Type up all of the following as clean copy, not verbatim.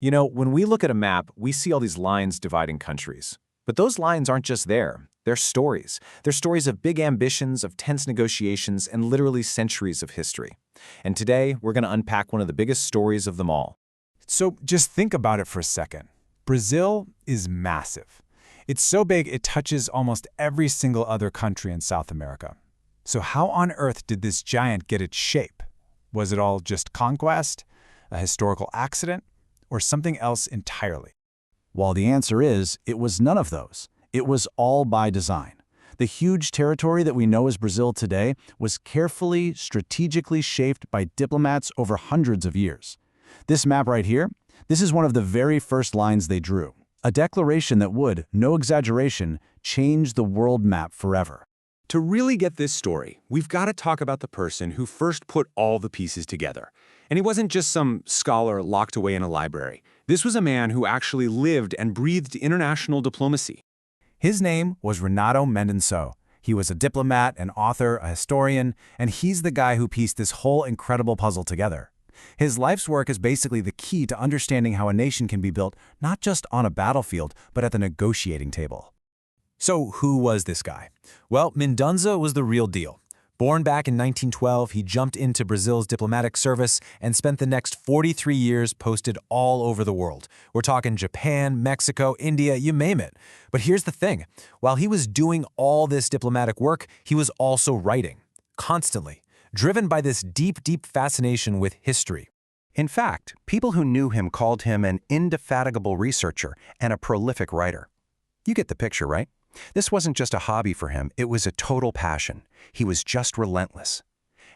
You know, when we look at a map, we see all these lines dividing countries. But those lines aren't just there. They're stories. They're stories of big ambitions, of tense negotiations, and literally centuries of history. And today, we're going to unpack one of the biggest stories of them all. So just think about it for a second. Brazil is massive. It's so big it touches almost every single other country in South America. So how on earth did this giant get its shape? Was it all just conquest, a historical accident, or something else entirely? Well, the answer is, it was none of those. It was all by design. The huge territory that we know as Brazil today was carefully, strategically shaped by diplomats over hundreds of years. This map right here, this is one of the very first lines they drew. A declaration that would, no exaggeration, change the world map forever. To really get this story, we've got to talk about the person who first put all the pieces together. And he wasn't just some scholar locked away in a library. This was a man who actually lived and breathed international diplomacy. His name was Renato Mendonça. He was a diplomat, an author, a historian, and he's the guy who pieced this whole incredible puzzle together. His life's work is basically the key to understanding how a nation can be built not just on a battlefield, but at the negotiating table. So who was this guy? Well, Mendonça was the real deal. Born back in 1912, he jumped into Brazil's diplomatic service and spent the next 43 years posted all over the world. We're talking Japan, Mexico, India, you name it. But here's the thing. While he was doing all this diplomatic work, he was also writing, constantly, driven by this deep, deep fascination with history. In fact, people who knew him called him an indefatigable researcher and a prolific writer. You get the picture, right? This wasn't just a hobby for him, it was a total passion. He was just relentless.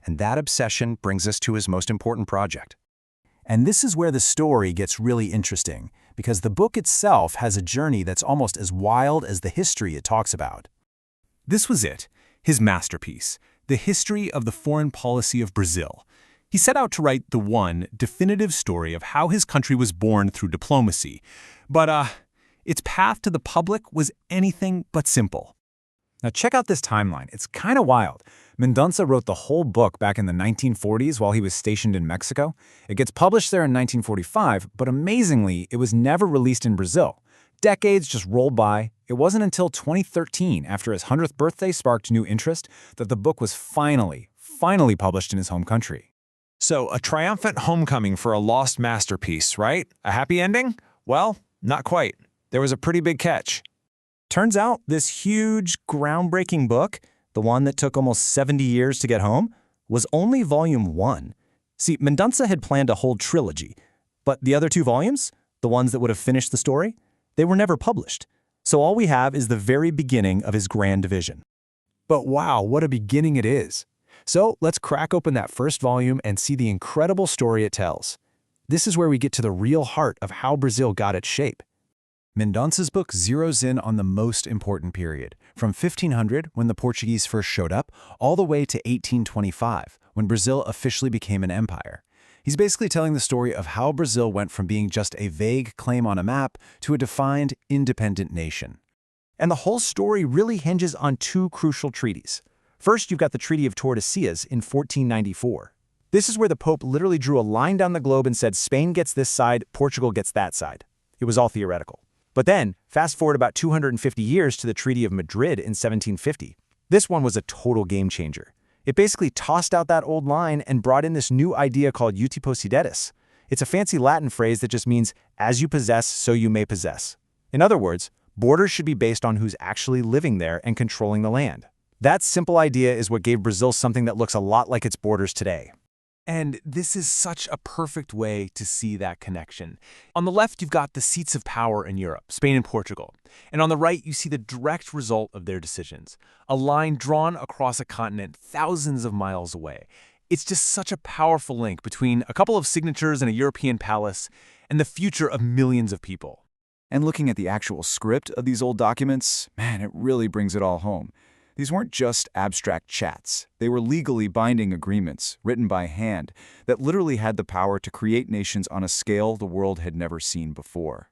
And that obsession brings us to his most important project. And this is where the story gets really interesting, because the book itself has a journey that's almost as wild as the history it talks about. This was it, his masterpiece, The History of the Foreign Policy of Brazil. He set out to write the one definitive story of how his country was born through diplomacy. But, its path to the public was anything but simple. Now check out this timeline. It's kind of wild. Mendonça wrote the whole book back in the 1940s while he was stationed in Mexico. It gets published there in 1945, but amazingly, it was never released in Brazil. Decades just rolled by. It wasn't until 2013, after his 100th birthday sparked new interest, that the book was finally published in his home country. So, a triumphant homecoming for a lost masterpiece, right? A happy ending? Well, not quite. There was a pretty big catch. Turns out this huge, groundbreaking book, the one that took almost 70 years to get home, was only volume 1. See, Mendonça had planned a whole trilogy, but the other 2 volumes, the ones that would have finished the story, they were never published. So all we have is the very beginning of his grand vision. But wow, what a beginning it is. So let's crack open that first volume and see the incredible story it tells. This is where we get to the real heart of how Brazil got its shape. Mendonça's book zeroes in on the most important period, from 1500, when the Portuguese first showed up, all the way to 1825, when Brazil officially became an empire. He's basically telling the story of how Brazil went from being just a vague claim on a map to a defined, independent nation. And the whole story really hinges on 2 crucial treaties. First, you've got the Treaty of Tordesillas in 1494. This is where the Pope literally drew a line down the globe and said Spain gets this side, Portugal gets that side. It was all theoretical. But then, fast forward about 250 years to the Treaty of Madrid in 1750. This one was a total game changer. It basically tossed out that old line and brought in this new idea called uti possidetis. It's a fancy Latin phrase that just means, as you possess, so you may possess. In other words, borders should be based on who's actually living there and controlling the land. That simple idea is what gave Brazil something that looks a lot like its borders today. And this is such a perfect way to see that connection. On the left, you've got the seats of power in Europe, Spain and Portugal. And on the right, you see the direct result of their decisions, a line drawn across a continent thousands of miles away. It's just such a powerful link between a couple of signatures in a European palace and the future of millions of people. And looking at the actual script of these old documents, man, it really brings it all home. These weren't just abstract chats. They were legally binding agreements, written by hand, that literally had the power to create nations on a scale the world had never seen before.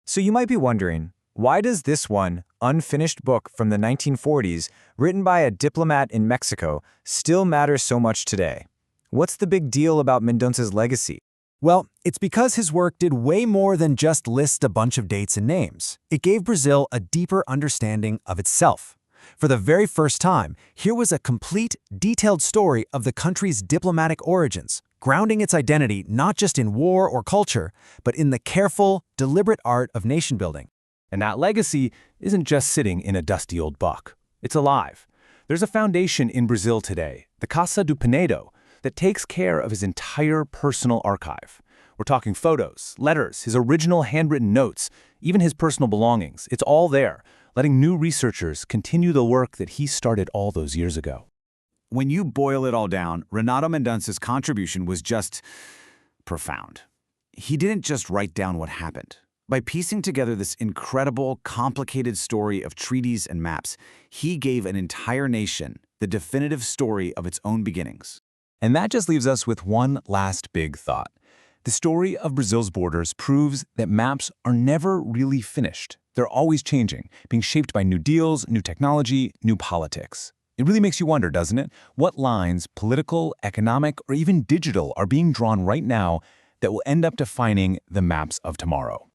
So you might be wondering, why does this one, unfinished book from the 1940s, written by a diplomat in Mexico, still matter so much today? What's the big deal about Mendonça's legacy? Well, it's because his work did way more than just list a bunch of dates and names. It gave Brazil a deeper understanding of itself. For the very first time, here was a complete, detailed story of the country's diplomatic origins, grounding its identity not just in war or culture, but in the careful, deliberate art of nation-building. And that legacy isn't just sitting in a dusty old book. It's alive. There's a foundation in Brazil today, the Casa do Penedo, that takes care of his entire personal archive. We're talking photos, letters, his original handwritten notes, even his personal belongings. It's all there, letting new researchers continue the work that he started all those years ago. When you boil it all down, Renato Mendonça's contribution was just profound. He didn't just write down what happened. By piecing together this incredible, complicated story of treaties and maps, he gave an entire nation the definitive story of its own beginnings. And that just leaves us with one last big thought. The story of Brazil's borders proves that maps are never really finished. They're always changing, being shaped by new deals, new technology, new politics. It really makes you wonder, doesn't it? What lines, political, economic, or even digital, are being drawn right now that will end up defining the maps of tomorrow?